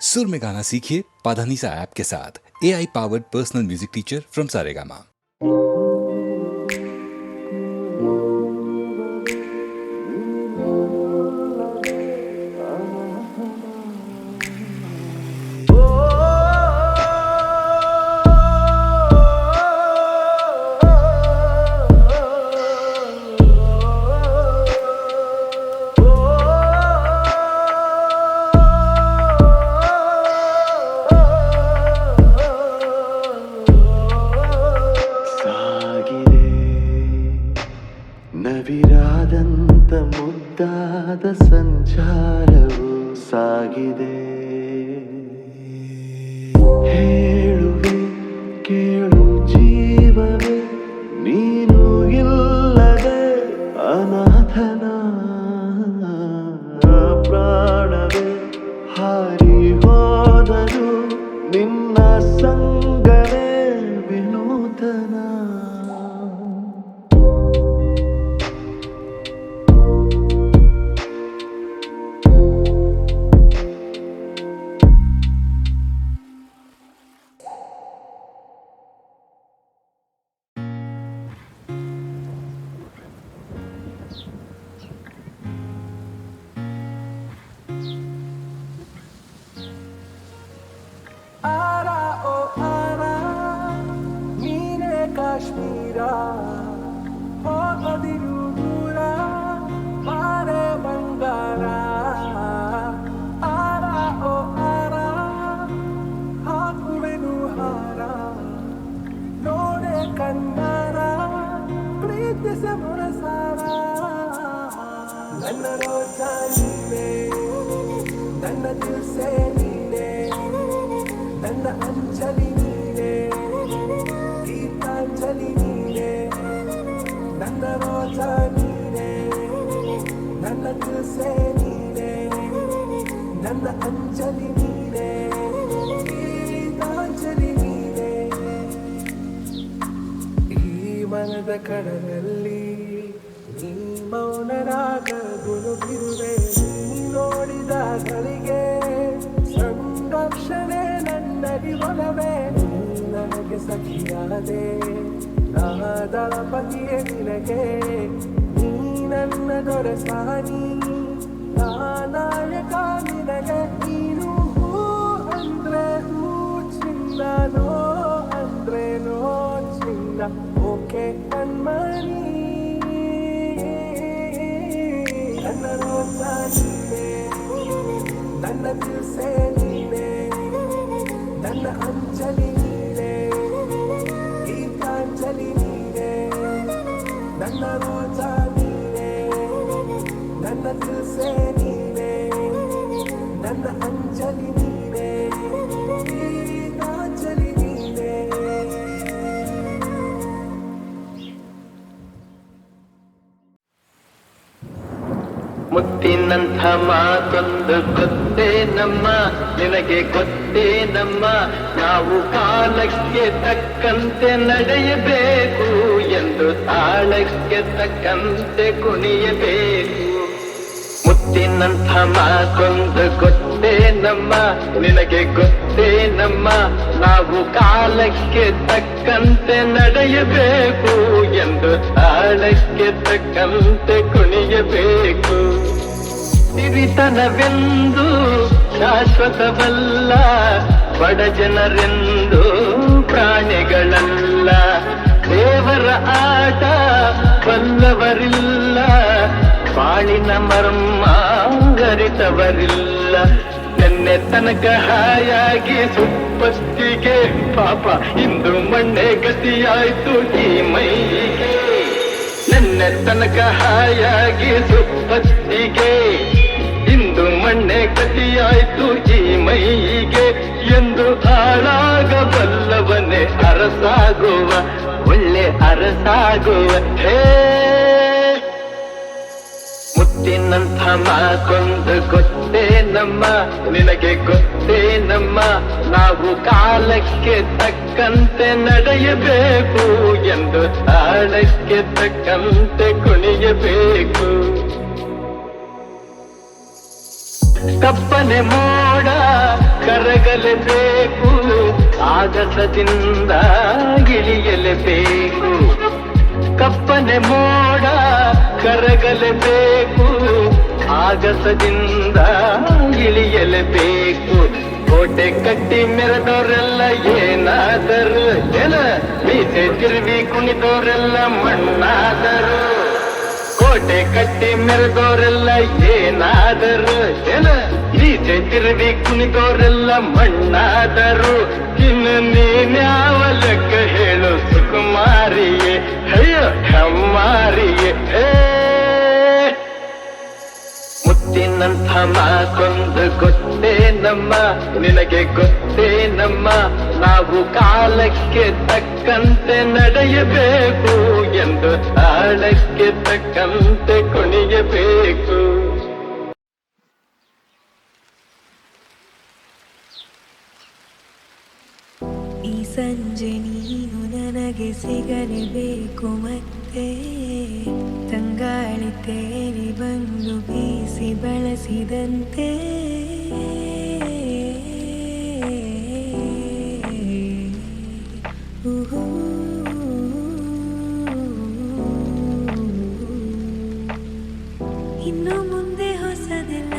सुर में गाना सीखिए पाधानीसा ऐप के साथ। AI powered personal music teacher from Saregama. ನವಿರಾದಂತ ಮುದ್ದಾದ ಸಂಚಾರವು ಸಾಗಿದೆ. ಹೇಳುವೆ ಕೇಳು ಜೀವವೇ, ನೀನು ಇಲ್ಲದೆ ಅನಾಥನ ಪ್ರಾಣವೇ ಹಾರಿ ಹೋದರು ನಿನ್ನ ಸಂಗವೇ ವಿನೂತನ. ಕಾಶ್ಮೀರ ಹೋಗದಿರು ದೂರ ಬಾರೆ ಬಂಗಾರ. ಆರ ಓ ಆರ ಹಾಕುವೆನು ಹಾರ ನೋಡೆ ಕಣ್ಣಾರ ಪ್ರೀತಿಸ ಮುರಸಾರ. ನನ್ನ ರೋಜಾ ನೀನೆ, ನನ್ನ ದಿಲ್ಸೆ ನೀನೆ, ನನ್ನ ಅಂಜಲಿ ನೀನೆ, ಗೀತಾಂಜಲಿ ನೀನೆ. ನನ್ನ ರೋಜಾ ನೀನೆ, ನನ್ನ ದಿಲ್ಸೆ ನೀನೆ, ನನ್ನ ಅಂಜಲಿ ನೀನೆ, ಗೀತಾಂಜಲಿ ನೀನೆ. ಈ ಮನದ ಕಡಲಲ್ಲಿ ನೀ ಮೌನರಾಗ ಗುನುಗಿರುವೆ. ನೀ ನೋಡಿದ ಗಳಿಗೆ ಸಂರಕ್ಷಣೆ ನನ್ನಡಿ ಒಲವೇ. ನನಗೆ ಸಖಿಯಾದೆ ದಳಪತಿಯೇ ನಿನಗೆ, ನೀ ನನ್ನ ದೊರೆಸಾನಿ ನಾಯಕ ನಿನಗೆ. ನೀನು ಹೂ ಅಂದ್ರೆ ಹೂ ಚಿನ್ನ, ನೋ ಅಂದ್ರೆ ನೋ ಚಿನ್ನ. ಓಕೆ ಕಣ್ಮಣಿ, ನನ್ನ ರೋಜಾ ನೀನೆ, ನನ್ನ ದಿಲ್ಸೆ ನೀನೆ, ನನ್ನ ಅಂಜಲಿ ನೀನೆ, ಗೀತಾಂಜಲಿ ನೀನೆ. ನನ್ನ ರೋಜಾ ನೀನೆ, ನನ್ನ ದಿಲ್ಸೆ ನೀನೆ, ನನ್ನ ಅಂಜಲಿ ನೀನೆ, ಗೀತಾಂಜಲಿ ನೀನೆ. ಮುತ್ತಿನಂಥ ಮಾತೊಂದು ಗೊತ್ತೇ ನಮ್ಮ, ನಿನಗೆ ಗೊತ್ತೇ ನಮ್ಮ. ನಾವು ಕಾಲಕ್ಕೆ ತಕ್ಕಂತೆ ನಡೆಯಬೇಕು ಎಂದು ತಾಳಕ್ಕೆ ತಕ್ಕಂತೆ ಕುಣಿಯಬೇಕು. ಮುತ್ತಿನಂಥ ಮಾತೊಂದು ಗೊತ್ತೇ ನಮ್ಮ, ನಿನಗೆ ಗೊತ್ತೇ ನಮ್ಮ. ನಾವು ಕಾಲಕ್ಕೆ ತಕ್ಕಂತೆ ನಡೆಯಬೇಕು ಎಂದು ತಾಳಕ್ಕೆ ತಕ್ಕಂತೆ ಕುಣಿಯಬೇಕು. ಸಿರಿತನವೆಂದು ಶಾಶ್ವತವಲ್ಲ, ಬಡ ಜನರೆಂದು ಪ್ರಾಣಿಗಳಲ್ಲ. ದೇವರ ಆಟ ಬಲ್ಲವರಿಲ್ಲ, ಬಾಳಿನ ಮರ್ಮ ಗರಿತವರಿಲ್ಲ. ನೆನ್ನೆ ತನಕ ಹಾಯಾಗಿ ಸುಪ್ಪತ್ತಿಗೆ ಪಾಪ ಇಂದು ಮಣ್ಣೆ ಗತಿಯಾಯ್ತು ಈ ಮೈಗೆ. ನೆನ್ನೆ ತನಕ ಹಾಯಾಗಿ ಸುಪ್ಪತ್ತಿಗೆ ಇಂದು ಮಣ್ಣೆ ಗತಿಯಾಯ್ತು ಈ ಮೈಗೆ. ಎಂದು ಹಾಳಾಗಬಲ್ಲವನೇ ಅರಸಾಗುವ, ಒಳ್ಳೆ ಅರಸಾಗುವ. ಹೇ ಮುತ್ತಿನಂಥ ಮಾತೊಂದು ಗೊತ್ತೇ ನಮ್ಮ, ನಿನಗೆ ಗೊತ್ತೇ ನಮ್ಮ. ನಾವು ಕಾಲಕ್ಕೆ ತಕ್ಕಂತೆ ನಡೆಯಬೇಕು ಎಂದು ತಾಳಕ್ಕೆ ತಕ್ಕಂತೆ ಕುಣಿಯಬೇಕು. ಕಪ್ಪನೆ ಮೋಡ ಕರಗಲೇಬೇಕು, ಆಗಸದಿಂದ ಇಳಿಯಲೇಬೇಕು. ಕಪ್ಪನೆ ಮೋಡ ಕರಗಲೇಬೇಕು, ಆಗಸದಿಂದ ಇಳಿಯಲೇಬೇಕು. ಕೋಟೆ ಕಟ್ಟಿ ಮೆರೆದವರೆಲ್ಲ ಏನಾದರು ಏನ, ಮೀಸೆ ತಿರುವಿ ಕುಣಿದವರೆಲ್ಲ ಮಣ್ಣಾದರು. ಕೋಟೆ ಕಟ್ಟಿ ಮೆರೆದವರೆಲ್ಲ ಏನಾದರು ಏನ, ಮೀಸೆ ತಿರುವಿ ಕುಣಿದವರೆಲ್ಲ ಮಣ್ಣಾದರು. ಇನ್ನು ನೀನ್ಯಾವ ಲೆಕ್ಕ ಹೇಳು ಸುಕುಮಾರಿಯೇ, ಅಯ್ಯೋ ಹೆಮ್ಮಾರಿಯೇ. ಮುತ್ತಿನಂಥ ಮಾತೊಂದು ಗೊತ್ತೇ ನಮ್ಮ, ನಿನಗೆ ಗೊತ್ತೇ ನಮ್ಮ. ನಾವು ಕಾಲಕ್ಕೆ ತಕ್ಕಂತೆ ನಡೆಯಬೇಕು ಎಂದು ತಾಳಕ್ಕೆ ತಕ್ಕಂತೆ ಕುಣಿಯಬೇಕು. ಈ ಸಂಜೆ ನೀನು ನನಗೆ ಸಿಗಲೇಬೇಕು ಮತ್ತೆ, ತಂಗಾಳಿ ತೇರಿ ಬಂದು ಬೀಸಿ ಬಳಸಿದಂತೆ. ಇನ್ನು ಮುಂದೆ ಹೊಸದೆಲ್ಲ,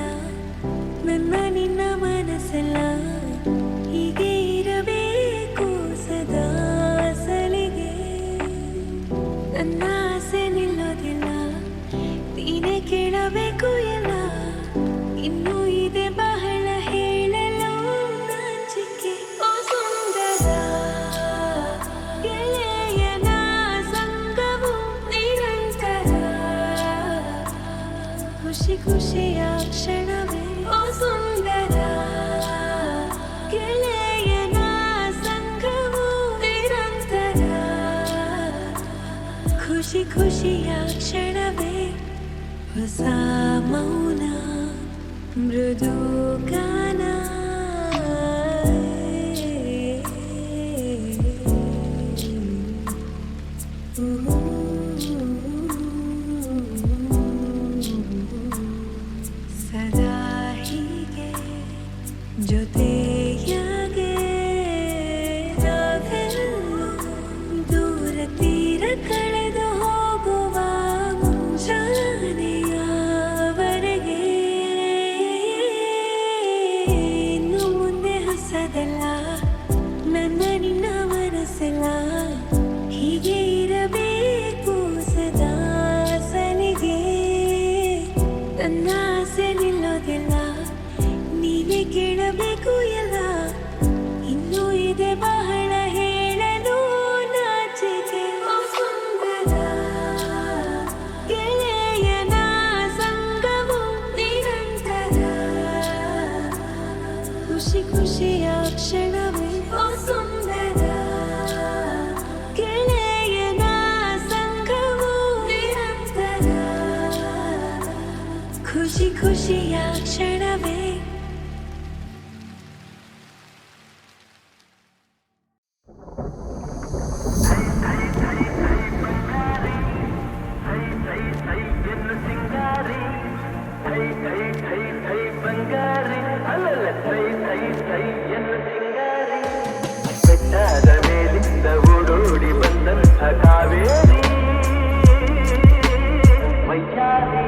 ನನ್ನ ನಿನ್ನ ಮನಸ್ಸೆಲ್ಲ ಹೀಗೆ ಇರಬೇಕು ಸದಾ ಸಲಿಗೆ. ನನ್ನ ಆಸೆ ನಿಲ್ಲೋದಿಲ್ಲ, ನೀನೇ ಕೇಳಬೇಕು ಎಲ್ಲ. ಇನ್ನೂ ಇದೆ ಬಹಳ ಹೇಳಲು ನಾಚಿಕೆ. ಓ ಸುಂದರ ಗೆಳೆಯನ ಸಂಗವು ನಿರಂತರ, ಖುಷಿ ಖುಷಿಯ ಕ್ಷಣವೇ. ಓ ಸುಂದರ ಗೆಳೆಯನ ಸಂಗವು ನಿರಂತರ, ಖುಷಿ ಖುಷಿಯ ಕ್ಷಣವೇ. ಹೊಸ ಮೌನ ಮೃದು ಗಾನ, ಸದಾ ಹೀಗೆ ಜೊತೆಯಾಗೆ ನಾವೆಲ್ಲೂ ದೂರ ತೀರ ಕಳೆದು ಹೋಗುವ ಮುಂಜಾನೆಯವರೆಗೆ. ಇನ್ನು ಮುಂದೆ ಹೊಸದಲ್ಲ, ನನ್ನ ನಿನ್ನ ಮನಸ್ಸೆಲ್ಲ ಹೀಗೆ ಇರಬೇಕು ಸದಾ ಸಲಿಗೆ. ನನ್ನ ಆಸೆ ನಿಲ್ಲೋದಿಲ್ಲ, ನೀನೇ ಕೇಳಬೇಕು ಎಲ್ಲ. ಇನ್ನೂ ಇದೆ ಬಹಳ ಹೇಳಲು ನಾಚಿಕೆ. ಓ ಸುಂದರ ಗೆಳೆಯನ ಸಂಗವು ನಿರಂತರ, ಖುಷಿ ಖುಷಿಯ ಕ್ಷಣವೇ. ಓ ಸುಂದರ ಗೆಳೆಯನ ಸಂಗವು ನಿರಂತರ, ಖುಷಿ ಖುಷಿಯ ಕ್ಷಣವೇ. ಬೆಟ್ಟದ ಮೇಲಿಂದ ಓಡೋಡಿ ಬಂದಂಥ ಕಾವೇರಿ ವೈಚಾರಿ.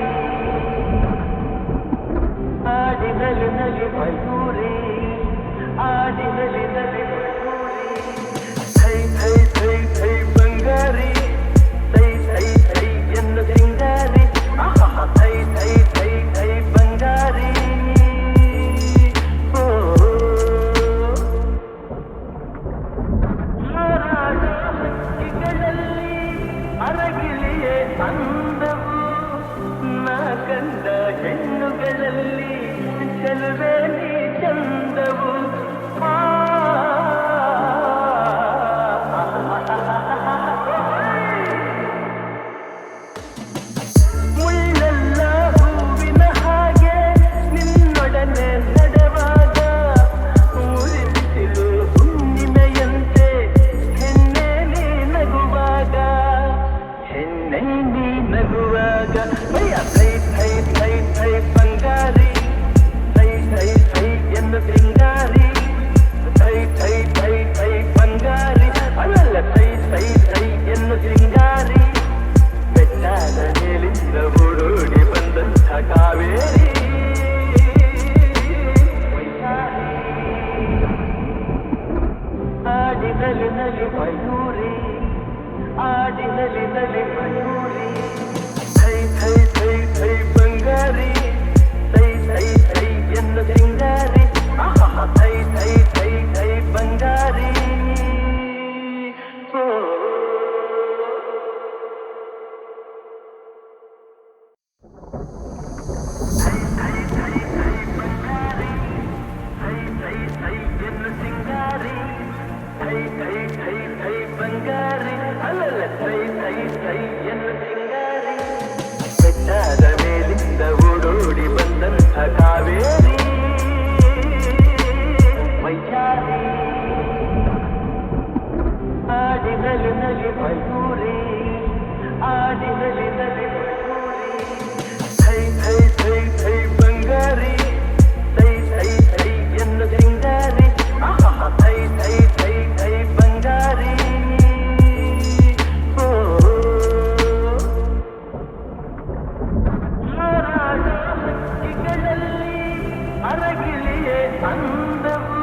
ಆಡಿನಲ್ಲಿ ನಲಿ ಮಯೂರಿ ಆಡಿನಲ್ಲಿ ನಲಿ ಮಯೂರಿ ಥೈ ಥೈ ಥೈ ಥೈ ಬಂಗಾರಿ ಥೈ ಥೈ ಥೈ ಎನ್ನ ಸಿಂಗಾರಿ ಥೈ ಥೈ ಥೈ ಥೈ ಬಂಗಾರಿ ಬಂಗಾರಿ ಅಲ್ಲಲ್ಲ ಥೈ ಥೈ ಥೈ ಎನ್ನ ಸಿಂಗಾರಿ ಬೆಟ್ಟದ ಮೇಲಿಂದ ಓಡೋಡಿ ಬಂದಂಥ ಕಾವೇರಿ ವೈಚಾರಿ ಆಡಿನಲ್ಲಿ ನಲಿ ಮಯೂರಿ ಆಡಿನಲ್ಲಿ ನಲಿ ಮಯೂರಿ ಥೈ ಥೈ ಥೈ ಥೈ ಬಂಗಾರಿ ಥೈ ಥೈ ಥೈ ಎನ್ನ ಸಿಂಗಾರಿ ಥೈ ಥೈ ಥೈ ಥೈ ಬಂಗಾರಿ ಅರಗಿಲಿಯೇ ಅಂದವು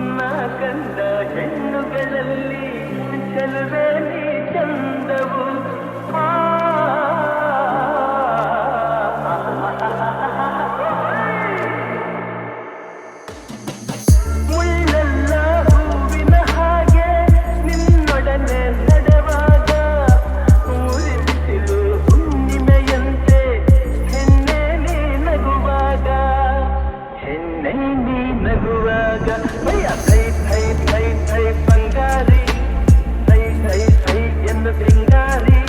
ನಾ ಕಂಡ ಹೆಣ್ಣುಗಳಲ್ಲಿ ಚೆಲುವೆ ನೀ ಚಂದವು ಮುಳ್ಳೆಲ್ಲ ಹೂವಿನ ಹಾಗೆ ನಿನ್ನೊಡನೆ ನಡೆವಾಗ ಮುರಿಬಿಸಿಲು ಹುಣ್ಣಿಮೆಯಂತೆ ಹೆಣ್ಣೆ ನೀ ನಗುವಾಗ ಹೆಣ್ಣೆ ನೀ ನಗುವಾಗ ಥೈ ಥೈ ಥೈ ಥೈ ಬಂಗಾರಿ ಥೈ ಥೈ ಥೈ ಎನ್ನ ಸಿಂಗಾರಿ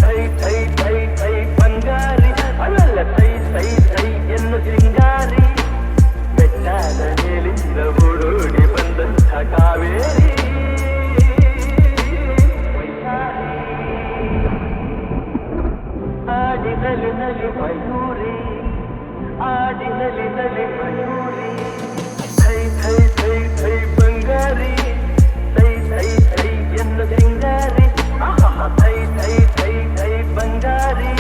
ಥೈ ಥೈ ಥೈ ಥೈ ಬಂಗಾರಿ ಅಲ್ಲಲ್ಲ ಥೈ ಥೈ ಥೈ ಎನ್ನ ಸಿಂಗಾರಿ ಬೆಟ್ಟದ ಮೇಲಿಂದ ಓಡೋಡಿ ಬಂದಂಥ ಕಾವೇರಿ ಆಡಿನಲ್ಲಿ ನಲಿ ಮಯೂರಿ ಆಡಿನಲ್ಲಿ ನಲಿ ಮಯೂರಿ ಥೈ ಥೈ ಥೈ ಥೈ ಬಂಗಾರಿ ಥೈ ಥೈ ಥೈ ಎನ್ನ ಸಿಂಗಾರಿ ಥೈ ಥೈ ಥೈ ಥೈ ಬಂಗಾರಿ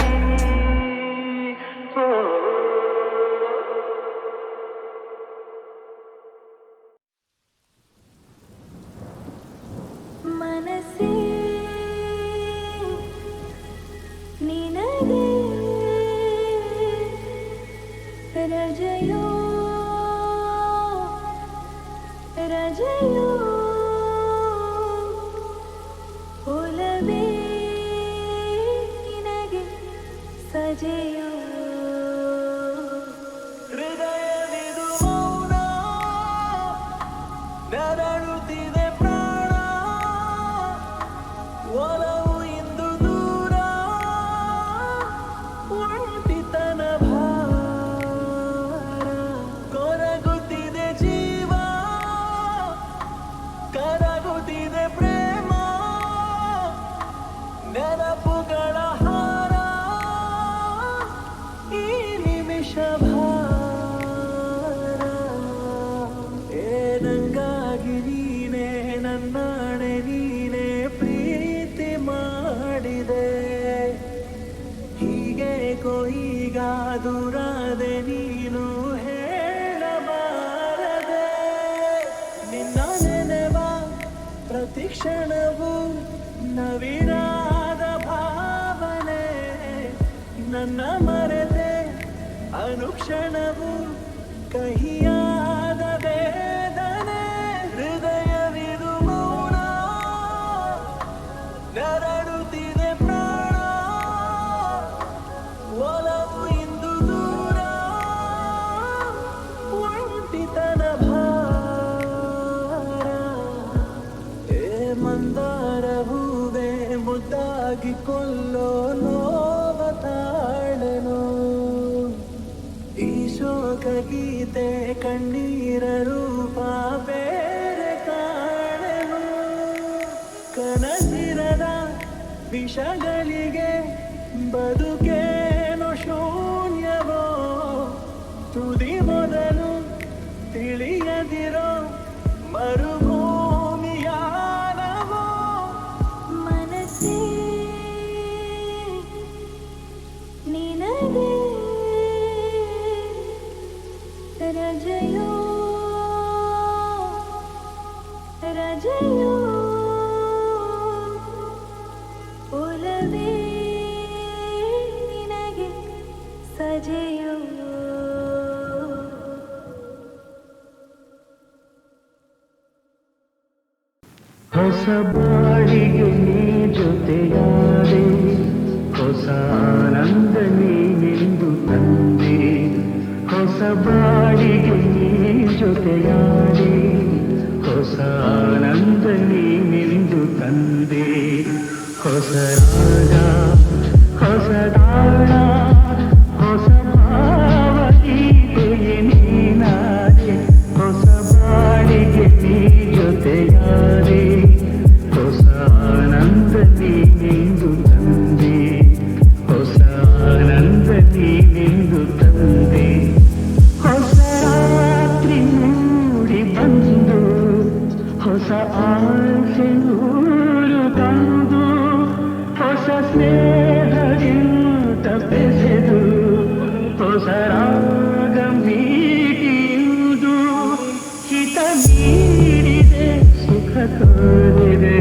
ಮನಸ್ಸೇ ನಿನಗೆ ರಜೆಯೋ ರಜೆಯೋ ಒಲವೇ ನಿನಗೆ ಸಜೆಯೋ ಹೃದಯವಿದು ಮೌನ ನರಳುತ್ತಿದೆ ಪ್ರಾಣ ಒಲವು ಇಂದು ದೂರ ಒಂಟಿತನ ಭಾರ ಕೊರಗುತ್ತಿದೆ ಜೀವ ಕರಗುತ್ತಿದೆ ಪ್ರೇಮ ನೆನಪುಗಳ ಹಾರ ಈ ನಿಮಿಷ ಭಾರ ಏನಂಗಾಗಿ ನೀನೇ ನನ್ನಾಣೆ ನೀನೇ ಪ್ರೀತಿ ಮಾಡಿದೆ ಹೀಗೇಕೋ ಈಗ ದೂರಾದೆ ನೀನು ಹೇಳಬಾರದೆ ನಿನ್ನ ನೆನೆವ ಪ್ರತಿ ಕ್ಷಣವು ನವಿರಾದ ಭಾವನೆ ನನ್ನ ಮರೆತೆ ಅನುಕ್ಷಣವು ಕಹಿಯಾದ ವೇದನೆ ಹೃದಯವಿದು ಮೌನ ನರಳುತ್ತಿದೆ ಪ್ರಾಣ ಒಲವು ಇಂದು ದೂರ ಒಂಟಿತನ ಭಾರ ಏ ಮಂದಾರ ಹೂವೆ ಮುದ್ದಾಗಿ ಕೊಲ್ಲೋ ನೋವ ತಾಳನು ಈ ಶೋಕ ಗೀತೆ ಕಣ್ಣೀರ ರೂಪ ಬೇರೆ ಕಾಣನು ಕನಸಿರದ ವಿಷಗಳಿಗೆ ಬದುಕೇನೋ ಶೂನ್ಯವೋ ತುದಿ ಮೊದಲು ತಿಳಿಯದಿರೋ ಮರುಭೂಮಿಯಾನವೋ ಮನಸ್ಸೇ ನಿನಗೆ ರಜೆಯೋ ರಜೆಯೋ ಹೊಸ ಬಾಳಿಗೆ ನೀ ಜೊತೆಯಾದೆ, ಹೊಸ ಆನಂದ ನೀನೆಂದು ತಂದೆ. ಹೊಸ ಬಾಳಿಗೆ ನೀ ಜೊತೆಯಾದೆ, ಹೊಸ ಆನಂದ ನೀನೆಂದು ತಂದೆ. ಹೊಸ ರಾಗ, ಹೊಸ ತಾಳ, ಹೊಸ ಭಾವಗೀತೆಯೇ ನೀನಾದೆ. ಹೊಸ ಬಾಳಿಗೆ ನೀ ಜೊತೆಯಾದೆ, ಹೊಸ ಆನಂದ ನೀನೆಂದು ತಂದೆ. ಹೊಸ ಆನಂದ ನೀನೆಂದು ತಂದೆ. ಹೊಸ ರಾತ್ರಿ ಮೂಡಿ ಬಂದು, ಹೊಸ ಆಸೆ ನೂರು ತಂದು, ಹೊಸ ಸ್ನೇಹದಿಂದ ಬೆಸೆದು, ಹೊಸ ರಾಗ ಮೀಟಿಯುವುದು. ಹಿತ ನೀಡಿದೆ, ಸುಖ ತೋರಿದೆ,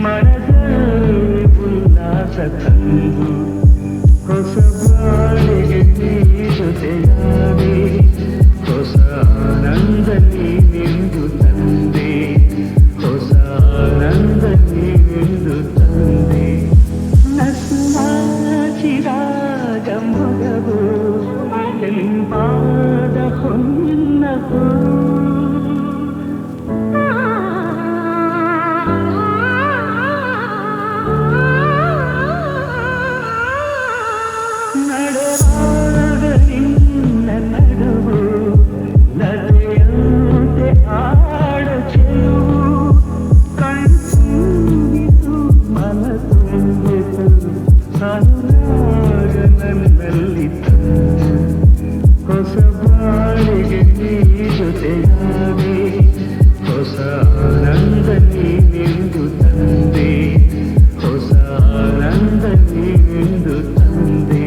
ಮನದಲ್ಲಿ ಉಲ್ಲಾಸ ತಂದು. ಹೊಸ ಬಾಳಿಗೆ ನೀ ಜೊತೆಯಾದೆ, ಹೊಸ ಆನಂದ ನೀನೆಂದು ತಂದೆ. ಹೊಸ ಆನಂದ ನೀನೆಂದು ತಂದೆ. ನಸುನಾಚಿರಾಗ ಮೊಗವು, ಕೆಂಪಾದ ಹೊನ್ನವು, ನಡೆವಾಗ ನಿನ್ನ ನಡುವು, ನದಿಯಂತೆ ಆಡ ಚೆಲುವು. ಕಣ್ತುಂಬಿತು, ಮನ ತುಂಬಿತು, ಅನುರಾಗ ನನ್ನಲ್ಲಿ ತಂದು. ಹೊಸ ಬಾಳಿಗೆ ನೀ ಜೊತೆಯಾದೆ, ಹೊಸ ಆನಂದ ನೀನೆಂದು ತಂದೆ. ಹೊಸ ಆನಂದ ನೀನೆಂದು ತಂದೆ.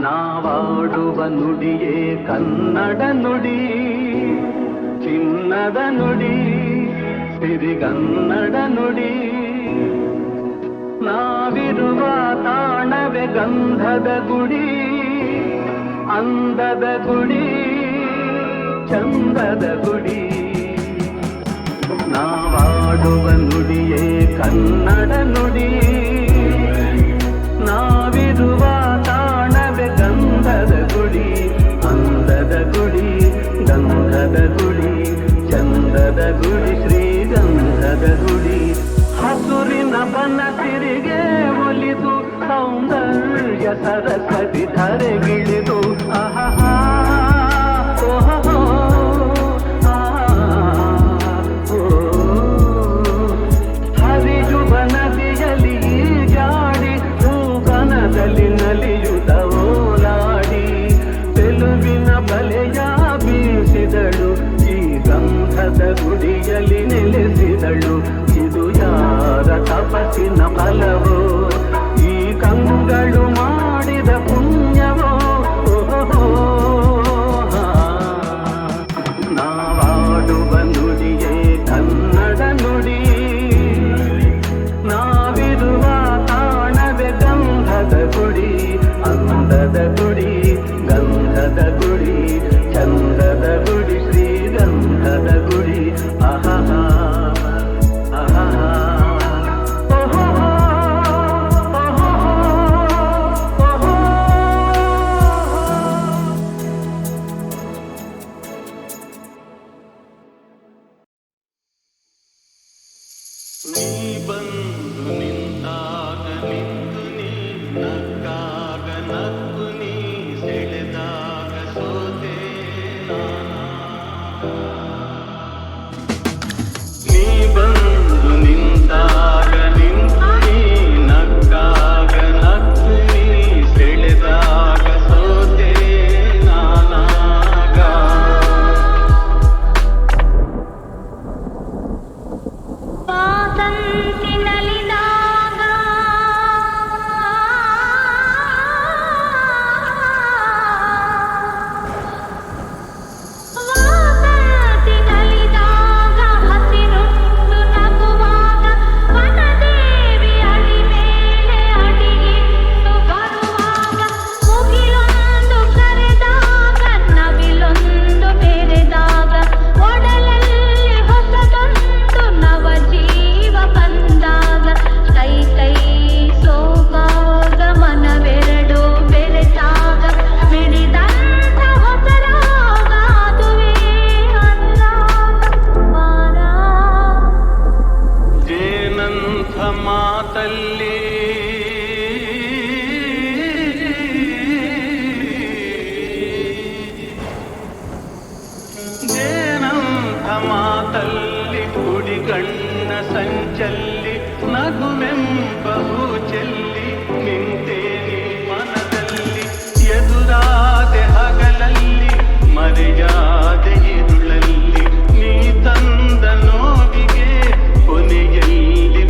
ನಾವಾಡುವ ನುಡಿಯೇ ಕನ್ನಡ ನುಡಿ, ಚಿನ್ನದ ನುಡಿ, ಸಿರಿಗನ್ನಡ ನುಡಿ. ನಾವಿರುವ ತಾಣವೇ ಗಂಧದ ಗುಡಿ, ಅಂದದ ಗುಡಿ, ಚಂದದ ಗುಡಿ. ನಾವಾಡುವ ನುಡಿಯೇ ಕನ್ನಡ ನುಡಿ, ನಾವಿರುವ ತಾಣವೇ ಗಂಧದ ಗುಡಿ, ಅಂದದ ಗುಡಿ, ಗಂಧದ ಗುಡಿ, ಚಂದದ ಗುಡಿ, ಶ್ರೀಗಂಧದ ಗುಡಿ. ಹಸುರಿನ ಬನಸಿರಿಗೆ ಒಲಿದು, ಸೌಂದರ್ಯ ಸರಸ್ವತಿ ಧರೆಗಿಳಿದು. ಆಹಾ ಓಹೋ, ಹರಿಯುವ ನದಿಯಲ್ಲಿ ಜಾಡಿ, ಹೂಗನದಲ್ಲಿ ನಲಿಯುತ್ತ ಓಲಾಡಿ, ತೆಲುಗಿನ ಬಲೆಯ ಬೀಸಿದಳು, ಈ ಗಂಧದ ಗುಡಿಯಲ್ಲಿ ನೆಲೆಸಿದಳು. ಇದು ಯಾರ ತಪಸ್ಸಿನ ಫಲವೋ, ಈ ಕಂಗಳು ಮಾಡಿದ ಪುಣ್ಯವೋ. ನಾವಾಡುವ ನುಡಿಯೇ ಕನ್ನಡ ನುಡಿ, ನಾವಿರುವ ತಾಣವೇ ಗಂಧದ ಗುಡಿ, ಅಂದದ ಗುಡಿ, ಗಂಧದ ಗುಡಿ, ಚಂದದ ಗುಡಿ, ಶ್ರೀಗಂಧದ ಗುಡಿ. ಆಹಾ ಆಹಾ ಓಹೋ ಓಹೋ ಓಹೋ. ನೀ ಬಂದು ನಿಂತಾಗ ನಿಂತು, ನೀ ನಕ್ಕಾಗ ನಕ್ಕು, ನೀ ಸೆಳೆದಾಗ ಸೋತೆ ನಾನಾ. ನೀ ಬಂದು ನಿಂತಾಗ ನಿಂತು, ನೀ ನಕ್ಕಾಗ ನಕ್ಕು, ನೀ ಸೆಳೆದಾಗ ಸೋತೆ ನಾನಾಗ. ವಾಸಂತಿ ನಲಿದಾಗ ಸಂಚಲ್ಲಿ ನಗುವೆಂಬಹು ಚೆಲ್ಲಿ ನಿಂತೆ ನೀ ಮನದಲ್ಲಿ ಎದುರಾದೆ ಹಗಲಲ್ಲಿ ಮರೆಯಾದೆ ಇರುಳಲ್ಲಿ ನೀ ತಂದ ನೋವಿಗೆ ಕೊನೆಯಲ್ಲಿ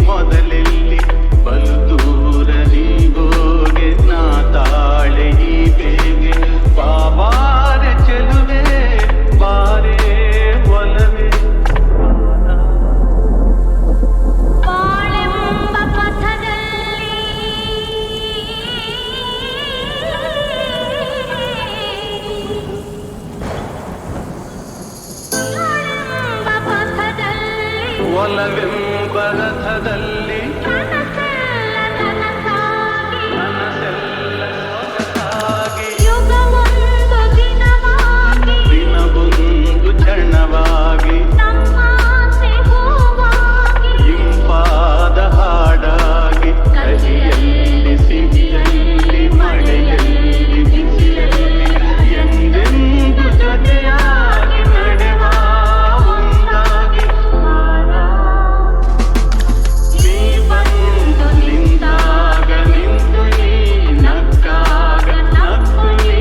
ಮೊದಲೆಲ್ಲಿ ಬಲು ದೂರ ನೀಗೋಗೆ ನಾ ತಾಳೆ ಈ ಬೇಗೆ ಬಾಬಾರೆ ಚೆಲುವೆ ಬಾರೆ ಒಲವೇ ಬಾಳೆಂಬ ಪಥದಲ್ಲಿ ಒಲವೆಂಬ ರಥದಲ್ಲಿ ಕನಸೆಲ್ಲ ನನಸಾಗಿ ಮನಸ್ಸೆಲ್ಲ ಸೊಗಸಾಗಿ ಯುಗವೊಂದು ದಿನವಾಗಿ ದಿನವೊಂದು ಕ್ಷಣವಾಗಿ ನಮ್ಮಾಸೆ ಹೂವಾಗಿ ಇಂಪಾದ ಹಾಡಾಗಿ ಕಹಿಯಲ್ಲಿ ಸಿಹಿಯಲ್ಲಿ ಮಳೆಯಲ್ಲಿ ಬಿಸಿಯಲ್ಲಿ ಎಂದೆಂದು ಜೊತೆಯಾಗಿ ನಡೆವ ಒಂದಾಗಿ ನೀ ಬಂದು ನಿಂತಾಗ ನಿಂತು ನೀ ನಕ್ಕಾಗ ನಕ್ಕು ನೀ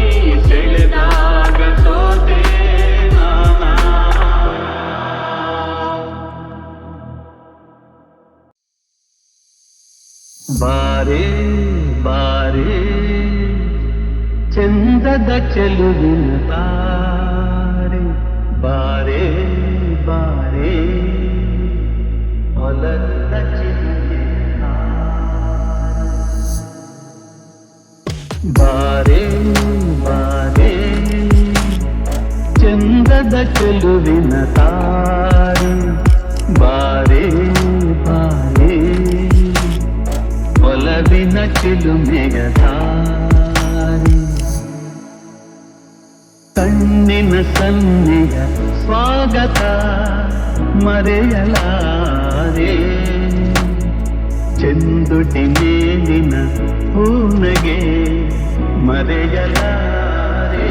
ಸೆಳೆದಾಗ ಸೋತೆ ನಾನಾ ಬಾರೆ ಬಾರೆ ಚಂದದ ಚೆಲುವಿನ ತಾರೆ ಬಾರೆ ಬಾರೆ ಹೊಲದ ಚಿಲುವಿನ ಬಾರೆ ಬಾರೆ ಚಂದದ ಚೆಲುವಿನ ತಾರೆ ಬಾರೆ ಬಾರೆ ಒಲವಿನ ಚಿಲುಮೆಯ ದಾರಿ ಕಣ್ಣಿನ ಸನ್ನೆಯ ಸ್ವಾಗತ ಮರೆಯಲಾರೆ ಚೆಂದುಟಿ ಮೇಲಿನ ಹೂನಗೆ ಮರೆಯಲಾರೆ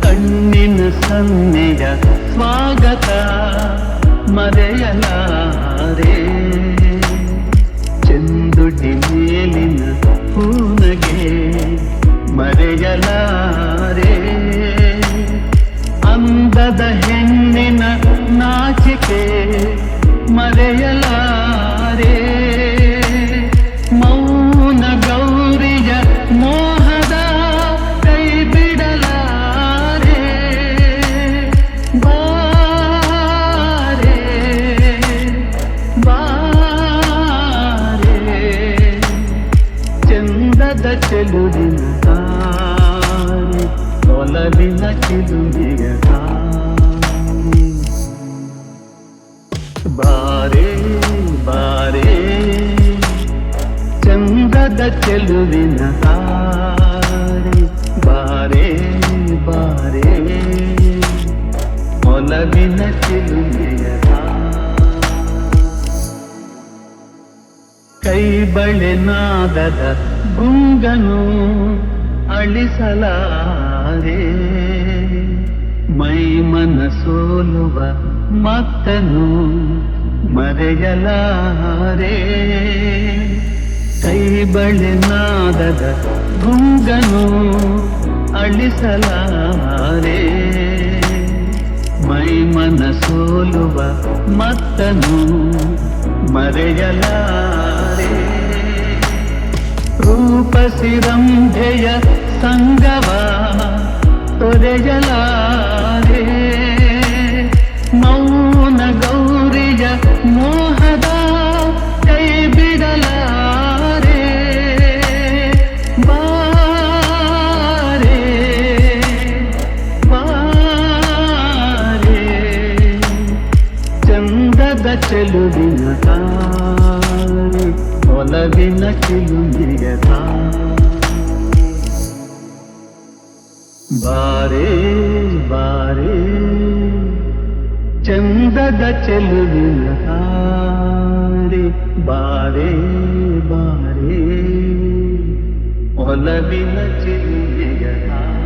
ಕಣ್ಣಿನ ಸನ್ನೆಯ ಸ್ವಾಗತ ಮರೆಯಲಾರೆ ಚೆಂದುಟಿ ಮೇಲಿನ ಹೂನಗೆ ಮರೆಯಲಾರೆ ಅಂದದ ಹೆಣ್ಣಿನ ನಾಚಿಕೆ ಮರೆಯಲಾರೆ ಮೌನ ಗೌರಿಯ ಮೋಹದ ಕೈ ಬಿಡಲಾರೆ ಬಾರೆ ಬಾರೆ ಚಂದದ ಚೆಲುವಿನ ದಾರಿ ಒಲವಿನ ಚಿಲುಮೆಯ ದಾರಿ ಬಾರೆ ಬಾರೆ ಚಂದದ ಚೆಲುವಿನ ದಾರಿ ಬಾರೆ ಬಾರೆ ಒಲವಿನ ಚಿಲುಮೆಯ ಕೈ ಬಳೆ ನಾದದ ಗುಂಗನು ಅಳಿಸಲಾರೆ ಮೈ ಮನ ಸೋಲುವ ಮತ್ತನು ಮರೆಯಲಾರೆ ಕೈ ಬಳೆ ನಾದದ ಗುಂಗನು ಅಳಿಸಲಾರೆ ಮೈ ಮನ ಸೋಲುವ ಮತ್ತನು ಮರೆಯಲಾರೆ ರೂಪಸಿರಂಭೆಯ ಸಂಗವ ತೊರೆಯಲಾರೆ ಮೌನ ಗೌರಿಯ ಮೋಹದ ಕೈ ಬಿಡಲಾರೆ ಬಾರೆ ಬಾರೆ ಚಂದದ ಚೆಲುವಿನ ದಾರಿ ಒಲವಿನ ಚಿಲುಮೆಯ ದಾರಿ ಬಾರೆ ಬಾರೆ ಚಂದದ ಚೆಲುವಿನ ದಾರಿ ಬಾರೆ ಬಾರೆ ಒಲವಿನ ಚಿಲುಮೆಯ ದಾರಿ